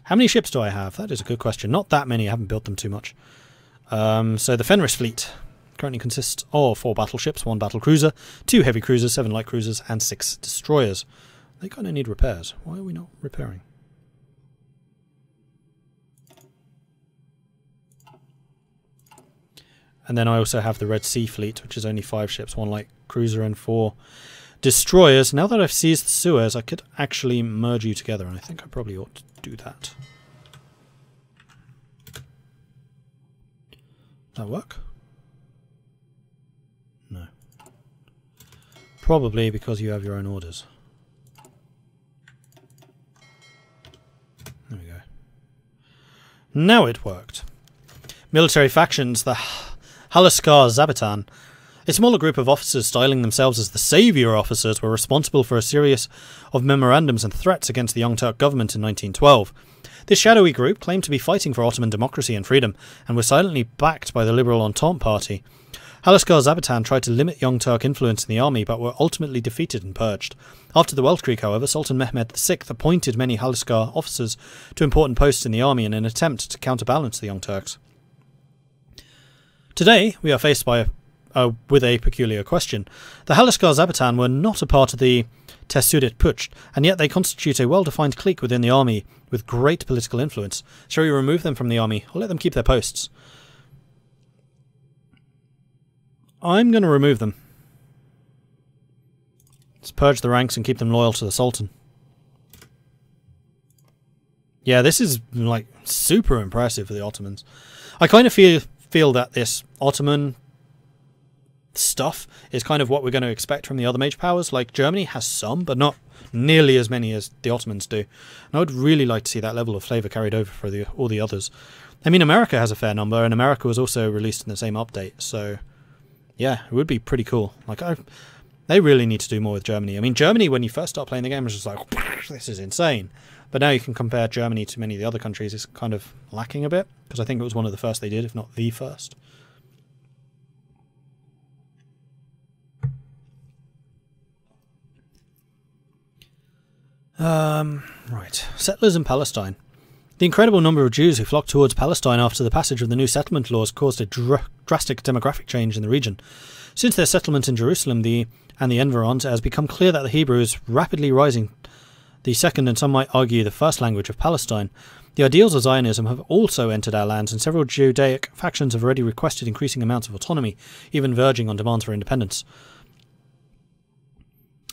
How many ships do I have? That is a good question. Not that many. I haven't built them too much. So the Fenris fleet currently consists of 4 battleships, 1 battle cruiser, 2 heavy cruisers, 7 light cruisers, and 6 destroyers. They kind of need repairs. Why are we not repairing? And then I also have the Red Sea fleet, which is only 5 ships, 1 light cruiser and 4 destroyers. Now that I've seized the Suez, I could actually merge you together, and I think I probably ought to do that. Does that work? No. Probably because you have your own orders. There we go. Now it worked. Military factions, the Halaskar Zabitan. A smaller group of officers styling themselves as the Saviour officers were responsible for a series of memorandums and threats against the Young Turk government in 1912. This shadowy group claimed to be fighting for Ottoman democracy and freedom, and was silently backed by the Liberal Entente Party. Halaskar Zabitan tried to limit Young Turk influence in the army, but were ultimately defeated and purged. After the Weltkrieg, however, Sultan Mehmed VI appointed many Halaskar officers to important posts in the army in an attempt to counterbalance the Young Turks. Today, we are faced with a peculiar question. The Halaskar Zabitan were not a part of the Tesudit Putsch, and yet they constitute a well-defined clique within the army with great political influence. Shall we remove them from the army, or let them keep their posts? I'm going to remove them. Let's purge the ranks and keep them loyal to the Sultan. Yeah, this is, like, super impressive for the Ottomans. I kind of feel that this Ottoman stuff is kind of what we're going to expect from the other major powers. Like, Germany has some, but not nearly as many as the Ottomans do. And I would really like to see that level of flavour carried over for all the others. I mean, America has a fair number, and America was also released in the same update, so yeah, it would be pretty cool. Like, they really need to do more with Germany. I mean, Germany, when you first start playing the game, was just like, this is insane. But now you can compare Germany to many of the other countries. It's kind of lacking a bit, because I think it was one of the first they did, if not the first. Right. Settlers in Palestine. The incredible number of Jews who flocked towards Palestine after the passage of the new settlement laws caused a drastic demographic change in the region. Since their settlement in Jerusalem and the environs, it has become clear that the Hebrew is rapidly rising, the second and some might argue the first language of Palestine. The ideals of Zionism have also entered our lands, and several Judaic factions have already requested increasing amounts of autonomy, even verging on demands for independence.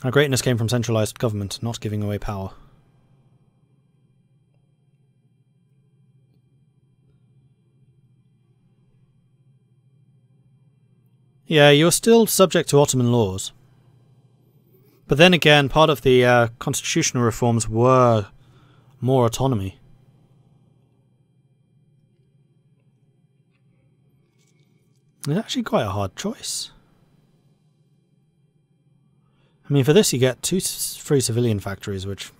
Our greatness came from centralised government, not giving away power. Yeah, you're still subject to Ottoman laws. But then again, part of the constitutional reforms were more autonomy. It's actually quite a hard choice. I mean, for this you get 2 free civilian factories, which...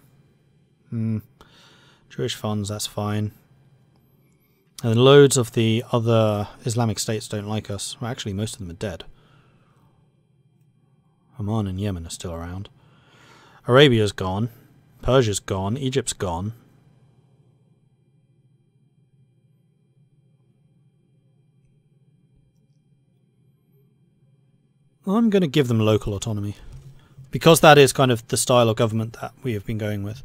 Jewish funds, that's fine. And loads of the other Islamic states don't like us. Well, actually, most of them are dead. Oman and Yemen are still around. Arabia's gone. Persia's gone. Egypt's gone. I'm going to give them local autonomy, because that is kind of the style of government that we have been going with.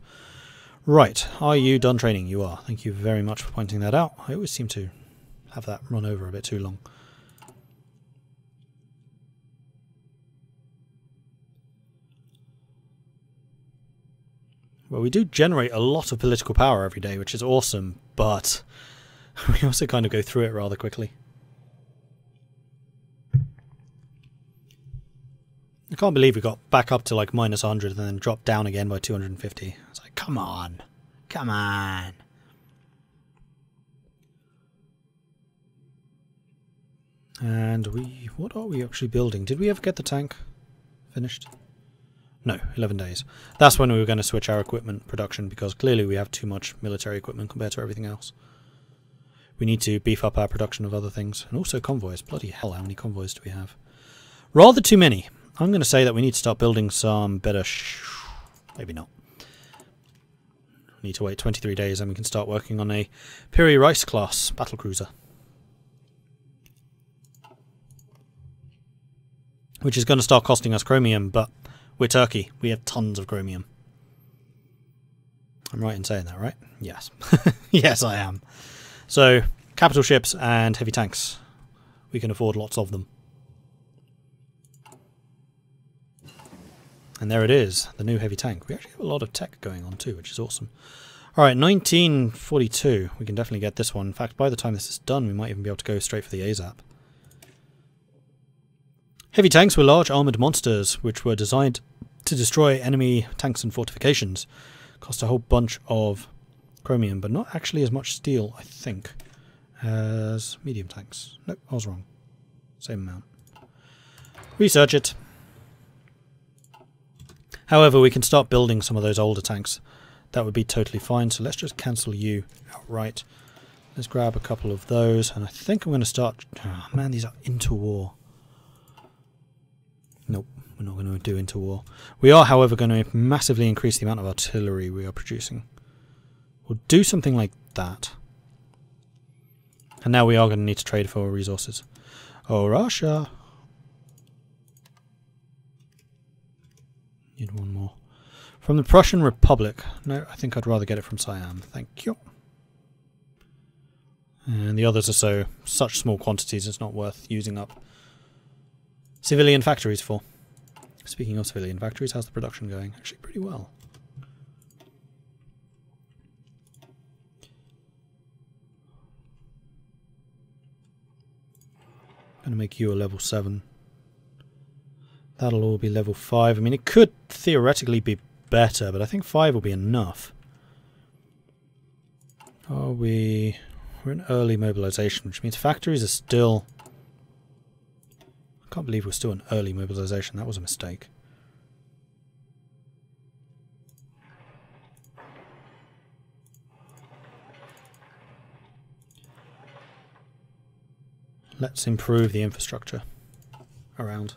Right, are you done training? You are. Thank you very much for pointing that out. I always seem to have that run over a bit too long. Well, we do generate a lot of political power every day, which is awesome, but we also kind of go through it rather quickly. I can't believe we got back up to like minus 100 and then dropped down again by 250. It's like, come on. Come on. And what are we actually building? Did we ever get the tank finished? No, 11 days. That's when we were going to switch our equipment production, because clearly we have too much military equipment compared to everything else. We need to beef up our production of other things. And also convoys. Bloody hell, how many convoys do we have? Rather too many. I'm going to say that we need to start building some better... maybe not. Need to wait 23 days and we can start working on a Piri Rice class battlecruiser. Which is going to start costing us chromium, but we're Turkey. We have tons of chromium. I'm right in saying that, right? Yes. Yes, I am. So, capital ships and heavy tanks. We can afford lots of them. And there it is, the new heavy tank. We actually have a lot of tech going on too, which is awesome. Alright, 1942. We can definitely get this one. In fact, by the time this is done, we might even be able to go straight for the ASAP. Heavy tanks were large armoured monsters which were designed to destroy enemy tanks and fortifications. Cost a whole bunch of chromium, but not actually as much steel, I think, as medium tanks. Nope, I was wrong. Same amount. Research it. However, we can start building some of those older tanks. That would be totally fine, so let's just cancel you outright. Let's grab a couple of those, and I think I'm going to start... Oh, man, these are interwar. Nope, we're not going to do interwar. We are, however, going to massively increase the amount of artillery we are producing. We'll do something like that. And now we are going to need to trade for resources. Oh, Russia! Need one more. From the Prussian Republic. No, I think I'd rather get it from Siam. Thank you. And the others are such small quantities it's not worth using up civilian factories for. Speaking of civilian factories, how's the production going? Actually pretty well. Gonna make you a level 7. That'll all be level 5. I mean, it could theoretically be better, but I think 5 will be enough. We're in early mobilization, which means factories are still... I can't believe we're still in early mobilization. That was a mistake. Let's improve the infrastructure around.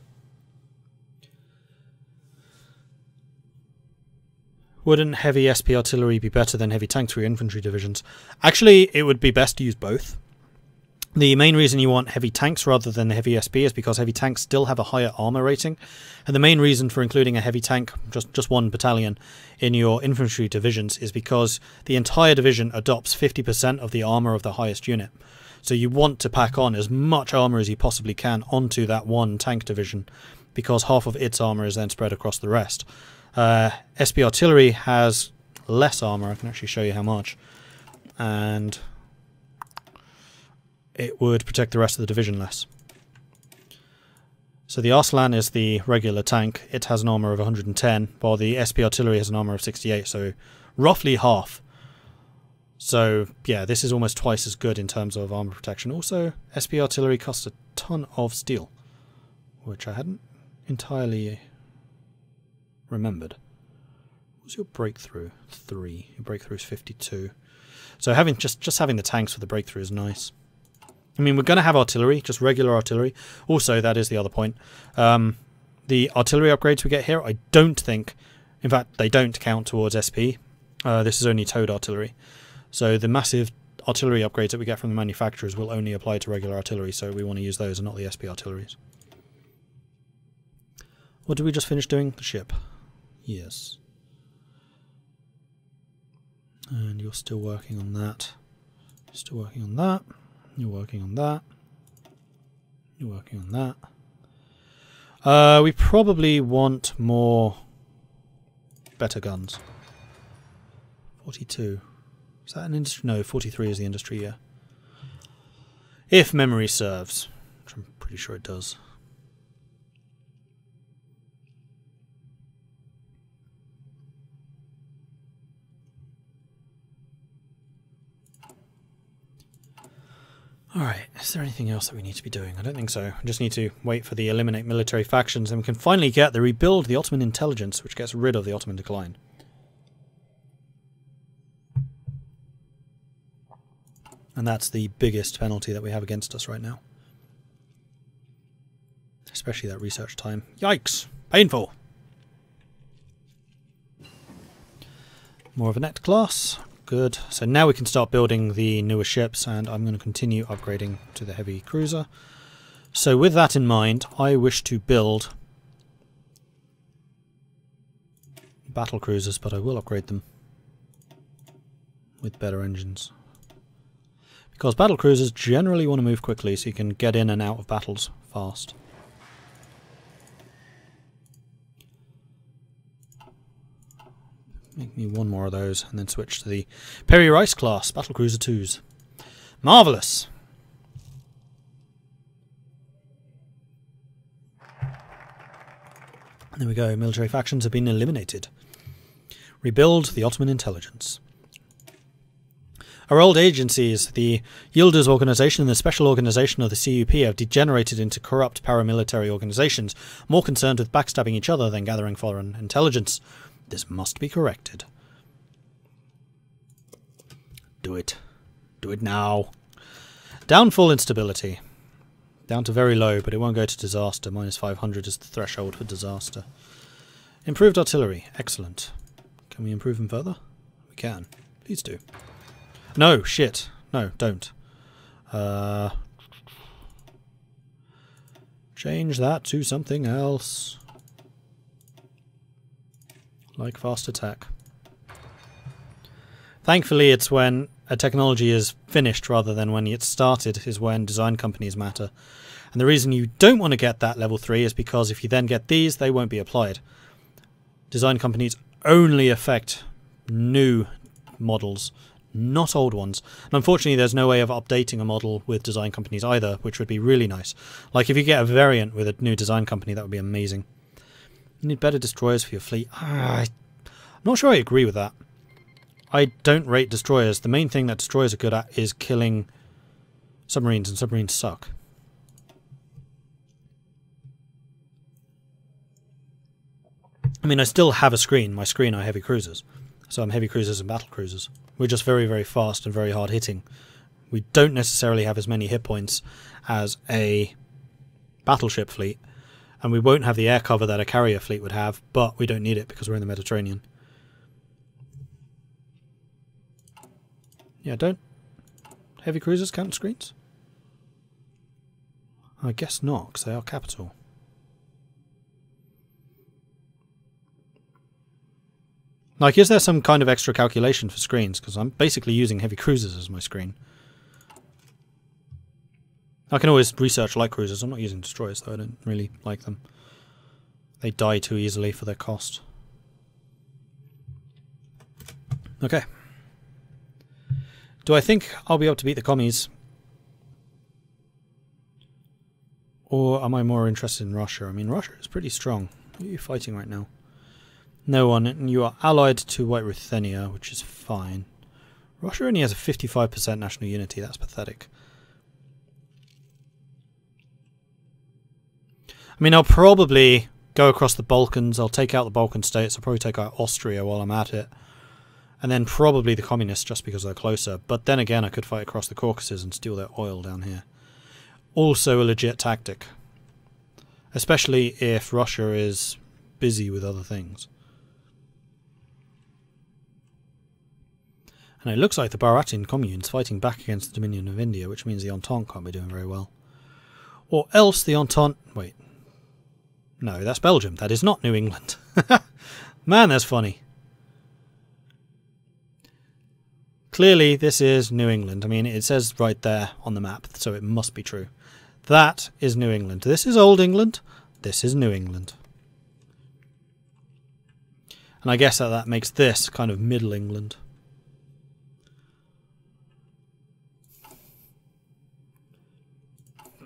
Wouldn't heavy SP artillery be better than heavy tanks for your infantry divisions? Actually, it would be best to use both. The main reason you want heavy tanks rather than the heavy SP is because heavy tanks still have a higher armor rating. And the main reason for including a heavy tank, just one battalion, in your infantry divisions is because the entire division adopts 50% of the armor of the highest unit. So you want to pack on as much armor as you possibly can onto that one tank division, because half of its armor is then spread across the rest. SP artillery has less armor. I can actually show you how much. And it would protect the rest of the division less. So the Arslan is the regular tank. It has an armor of 110, while the SP artillery has an armor of 68, so roughly half. So yeah, this is almost twice as good in terms of armor protection. Also, SP artillery costs a ton of steel, which I hadn't entirely remembered. What's your breakthrough? 3. Your breakthrough is 52. So having just having the tanks for the breakthrough is nice. I mean, we're going to have artillery, just regular artillery. Also, that is the other point. The artillery upgrades we get here, I don't think... In fact, they don't count towards SP. This is only towed artillery. So the massive artillery upgrades that we get from the manufacturers will only apply to regular artillery, so we want to use those and not the SP artilleries. What did we just finish doing? The ship. Yes. And you're still working on that. Still working on that. You're working on that. You're working on that. We probably want more better guns. 42. Is that an industry? No, 43 is the industry, yeah. If memory serves. Which I'm pretty sure it does. Alright, is there anything else that we need to be doing? I don't think so. I just need to wait for the eliminate military factions, and we can finally get the rebuild the Ottoman intelligence, which gets rid of the Ottoman decline. And that's the biggest penalty that we have against us right now. Especially that research time. Yikes! Painful! More of a net class. Good. So now we can start building the newer ships, and I'm going to continue upgrading to the heavy cruiser. So with that in mind, I wish to build battle cruisers, but I will upgrade them with better engines. Because battle cruisers generally want to move quickly so you can get in and out of battles fast. Make me one more of those and then switch to the Perry Rice class battle cruiser 2s. Marvellous! There we go, military factions have been eliminated. Rebuild the Ottoman intelligence. Our old agencies, the Yildiz organization and the special organization of the CUP, have degenerated into corrupt paramilitary organizations, more concerned with backstabbing each other than gathering foreign intelligence. This must be corrected. Do it. Do it now. Downfall instability. Down to very low, but it won't go to disaster. Minus 500 is the threshold for disaster. Improved artillery. Excellent. Can we improve them further? We can. Please do. No, shit. No, don't. Change that to something else. Like fast attack. Thankfully, it's when a technology is finished rather than when it's started is when design companies matter. And the reason you don't want to get that level 3 is because if you then get these, they won't be applied. Design companies only affect new models, not old ones. And unfortunately, there's no way of updating a model with design companies either, which would be really nice. Like if you get a variant with a new design company, that would be amazing. You need better destroyers for your fleet. I'm not sure I agree with that. I don't rate destroyers. The main thing that destroyers are good at is killing submarines, and submarines suck. I mean, I still have a screen. My screen are heavy cruisers. So I'm heavy cruisers and battle cruisers. We're just very, very fast and very hard hitting. We don't necessarily have as many hit points as a battleship fleet. And we won't have the air cover that a carrier fleet would have, but we don't need it because we're in the Mediterranean. Yeah, don't heavy cruisers count screens? I guess not, because they are capital. Like, is there some kind of extra calculation for screens? Because I'm basically using heavy cruisers as my screen. I can always research light cruisers. I'm not using destroyers, though. I don't really like them. They die too easily for their cost. Okay. Do I think I'll be able to beat the commies? Or am I more interested in Russia? I mean, Russia is pretty strong. Who are you fighting right now? No one. And you are allied to White Ruthenia, which is fine. Russia only has a 55% national unity. That's pathetic. I mean, I'll probably go across the Balkans. I'll take out the Balkan states. I'll probably take out Austria while I'm at it. And then probably the communists just because they're closer. But then again, I could fight across the Caucasus and steal their oil down here. Also a legit tactic. Especially if Russia is busy with other things. And it looks like the Bharatian commune's fighting back against the Dominion of India, which means the Entente can't be doing very well. Or else the Entente... Wait. No, that's Belgium. That is not New England. Man, that's funny. Clearly, this is New England. I mean, it says right there on the map, so it must be true. That is New England. This is Old England. This is New England. And I guess that makes this kind of Middle England.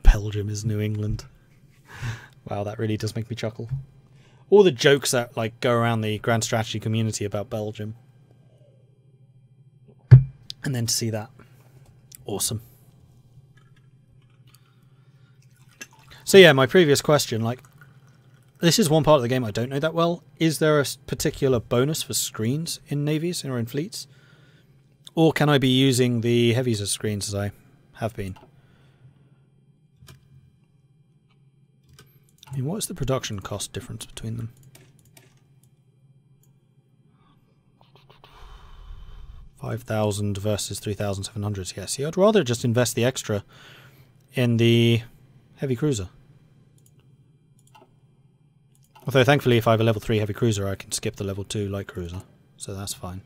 Belgium is New England. Wow, that really does make me chuckle. All the jokes that like go around the grand strategy community about Belgium. And then to see that. Awesome. So yeah, my previous question, like, this is one part of the game I don't know that well. Is there a particular bonus for screens in navies or in fleets? Or can I be using the heavies as screens as I have been? I mean, what is the production cost difference between them? 5,000 versus 3,700. Yeah, see, I'd rather just invest the extra in the heavy cruiser. Although, thankfully, if I have a level 3 heavy cruiser, I can skip the level 2 light cruiser. So that's fine.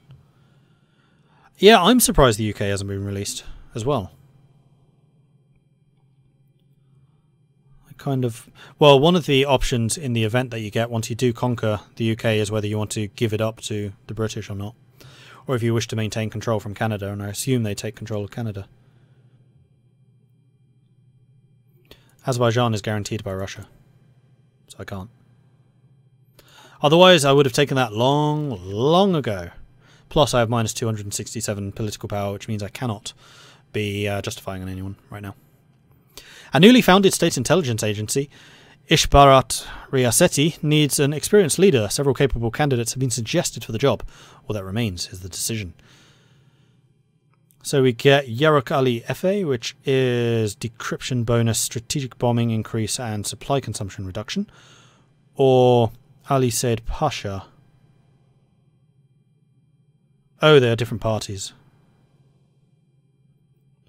Yeah, I'm surprised the UK hasn't been released as well. Well, one of the options in the event that you get once you do conquer the UK is whether you want to give it up to the British or not. Or if you wish to maintain control from Canada, and I assume they take control of Canada. Azerbaijan is guaranteed by Russia, so I can't. Otherwise, I would have taken that long ago. Plus, I have minus 267 political power, which means I cannot be justifying on anyone right now. A newly founded state intelligence agency, Ishbarat Riyaseti, needs an experienced leader. Several capable candidates have been suggested for the job. All that remains is the decision. So we get Yarok Ali FA, which is decryption bonus, strategic bombing increase, and supply consumption reduction. Or Ali Said Pasha. Oh, they are different parties.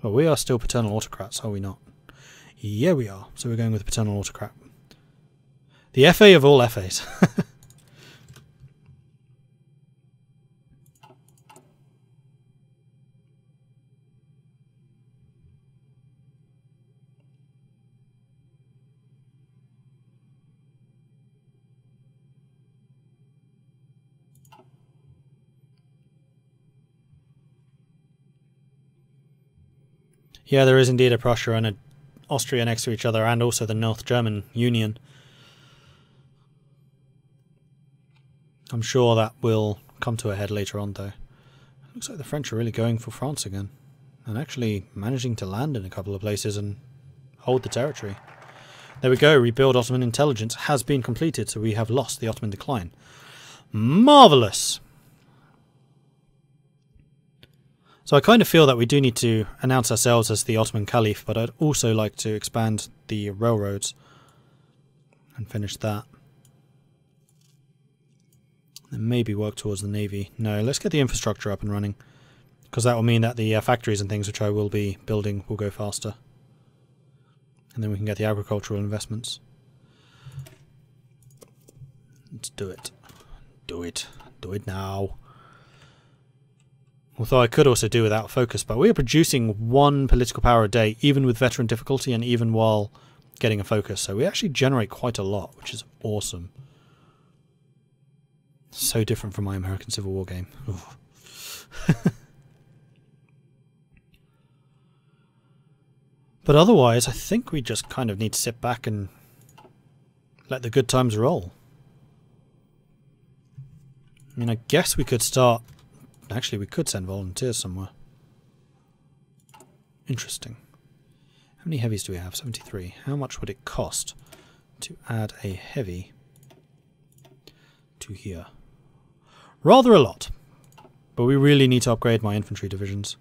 Well, we are still paternal autocrats, are we not? Yeah, we are. So we're going with paternal autocrat. The FA of all FAs. Yeah, there is indeed a Prussia and a Austria next to each other, and also the North German Union. I'm sure that will come to a head later on, though. Looks like the French are really going for France again, and actually managing to land in a couple of places and hold the territory. There we go, rebuild Ottoman intelligence has been completed, so we have lost the Ottoman decline. Marvellous! So I kind of feel that we do need to announce ourselves as the Ottoman Caliph, but I'd also like to expand the railroads and finish that. And maybe work towards the navy. No, let's get the infrastructure up and running, because that will mean that the factories and things which I will be building will go faster. And then we can get the agricultural investments. Let's do it. Do it. Do it now. Although I could also do without focus, but we are producing 1 political power a day, even with veteran difficulty and even while getting a focus. So we actually generate quite a lot, which is awesome. So different from my American Civil War game. But otherwise, I think we just kind of need to sit back and let the good times roll. I mean, I guess we could start... Actually, we could send volunteers somewhere. Interesting. How many heavies do we have? 73. How much would it cost to add a heavy to here? Rather a lot. But we really need to upgrade my infantry divisions.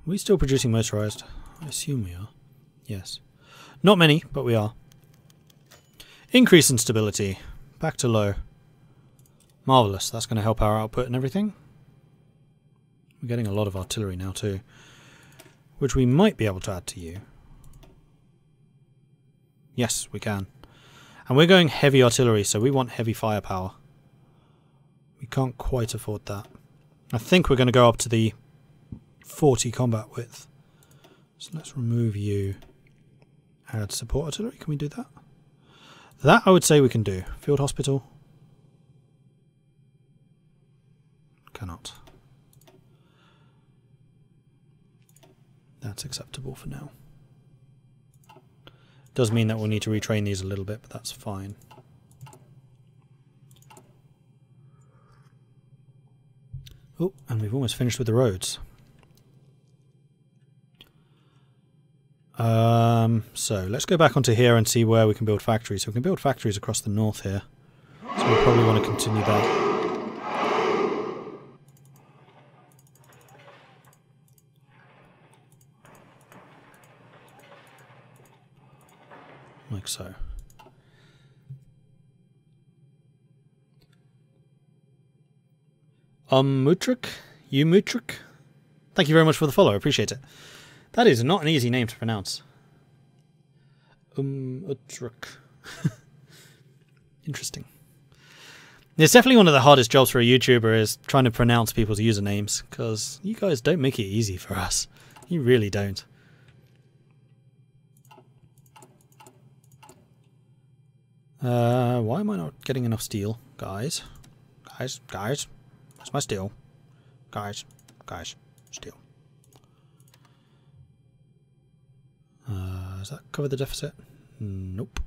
Are we still producing motorized? I assume we are. Yes. Not many, but we are. Increase in stability. Back to low. Marvellous. That's going to help our output and everything. We're getting a lot of artillery now too, which we might be able to add to you. Yes, we can. And we're going heavy artillery, so we want heavy firepower. We can't quite afford that. I think we're going to go up to the 40 combat width. So let's remove you. Add support artillery. Can we do that? That I would say we can do. Field hospital. Cannot. That's acceptable for now. Does mean that we'll need to retrain these a little bit, but that's fine. Oh, and we've almost finished with the roads. So let's go back onto here and see where we can build factories. So we can build factories across the north here. So we'll probably want to continue that. Like so. Mutruk? Mutruk? Thank you very much for the follow, I appreciate it. That is not an easy name to pronounce. Utruk. Interesting. It's definitely one of the hardest jobs for a YouTuber is trying to pronounce people's usernames, because you guys don't make it easy for us. You really don't. Why am I not getting enough steel? Guys. Guys. Where's my steel? Guys. Steel. Does that cover the deficit? Nope.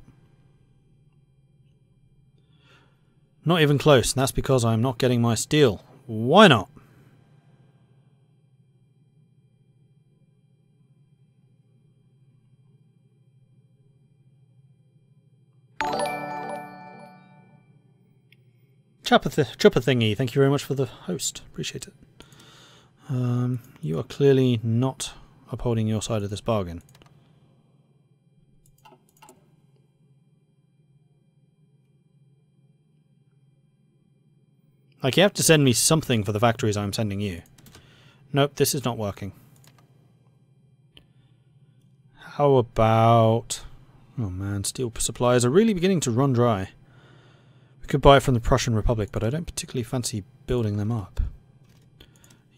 Not even close, and that's because I'm not getting my steel. Why not? Chopper thingy, thank you very much for the host. Appreciate it. You are clearly not upholding your side of this bargain. Like, you have to send me something for the factories I'm sending you. Nope, this is not working. How about... Oh man, steel supplies are really beginning to run dry. We could buy it from the Prussian Republic, but I don't particularly fancy building them up.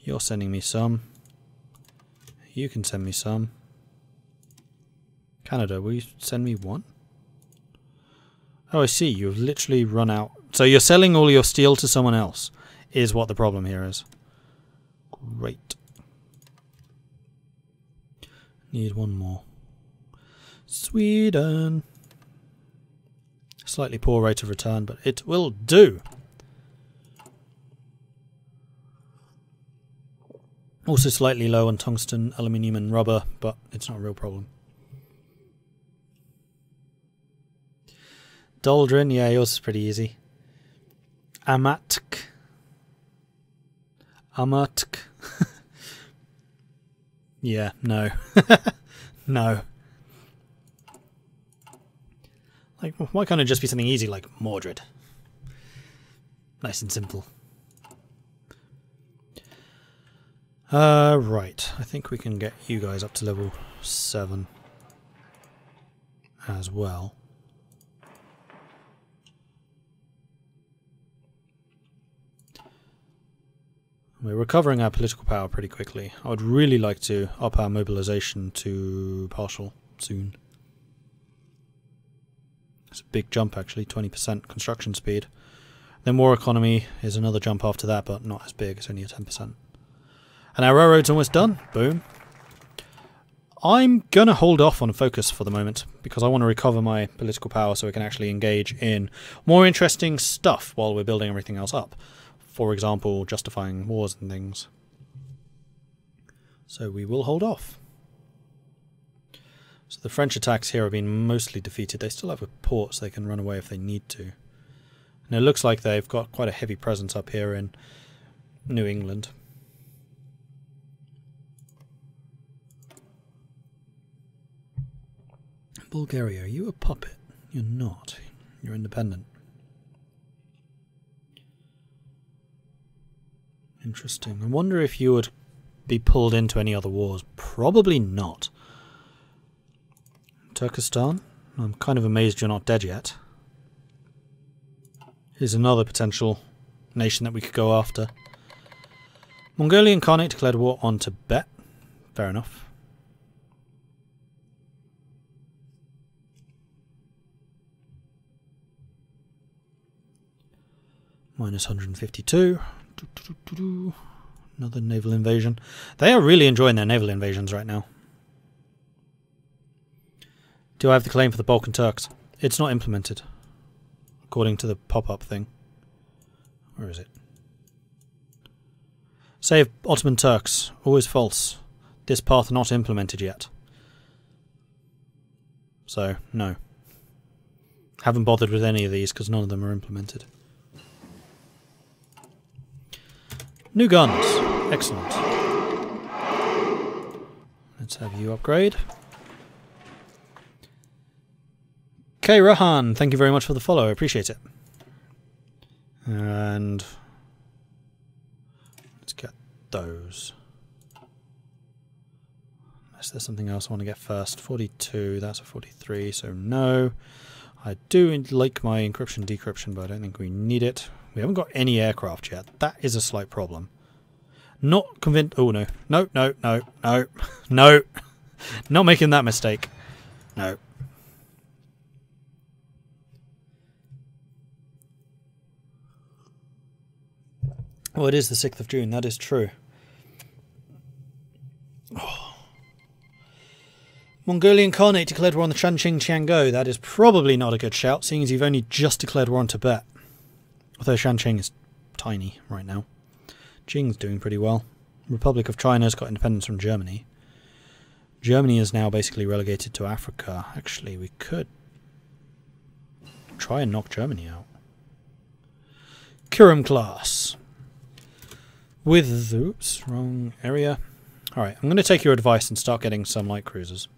You're sending me some. You can send me some. Canada, will you send me one? Oh, I see. You've literally run out. So you're selling all your steel to someone else, is what the problem here is. Great. Need one more. Sweden. Slightly poor rate of return, but it will do. Also slightly low on tungsten, aluminium and rubber, but it's not a real problem. Doldrin, yeah, yours is pretty easy. Amatk. Yeah, no. No. Like, why can't it just be something easy like Mordred? Nice and simple. Right. I think we can get you guys up to level 7 as well. We're recovering our political power pretty quickly. I would really like to up our mobilization to partial soon. It's a big jump actually, 20% construction speed. Then war economy is another jump after that, but not as big, it's only a 10%. And our railroad's almost done. Boom. I'm gonna hold off on focus for the moment, because I want to recover my political power so we can actually engage in more interesting stuff while we're building everything else up. For example, justifying wars and things. So we will hold off. So the French attacks here have been mostly defeated. They still have a port so they can run away if they need to. And it looks like they've got quite a heavy presence up here in New England. Bulgaria, are you a puppet? You're not. You're independent. Interesting. I wonder if you would be pulled into any other wars. Probably not. Turkestan? I'm kind of amazed you're not dead yet. Here's another potential nation that we could go after. Mongolian Khanate declared war on Tibet. Fair enough. Minus 152. Another naval invasion. They are really enjoying their naval invasions right now. Do I have the claim for the Balkan Turks? It's not implemented, according to the pop-up thing. Where is it? Save Ottoman Turks. Always false. This path not implemented yet. So, no. Haven't bothered with any of these because none of them are implemented. New guns. Excellent. Let's have you upgrade. Okay, Rahan, thank you very much for the follow. I appreciate it. And let's get those. Unless there's something else I want to get first. 42, that's a 43, so no. I do like my encryption decryption, but I don't think we need it. We haven't got any aircraft yet. That is a slight problem. Not convinced. Oh no. No, no, no, no. No. Not making that mistake. No. Oh, it is the 6th of June. That is true. Oh. Mongolian Khanate declared war on the Shanqing Tiangou. That is probably not a good shout, seeing as you've only just declared war on Tibet. Although Shanqing is tiny right now. Qing's doing pretty well. Republic of China's got independence from Germany. Germany is now basically relegated to Africa. Actually, we could try and knock Germany out. Kurum class. With... Oops, wrong area. Alright, I'm going to take your advice and start getting some light cruisers.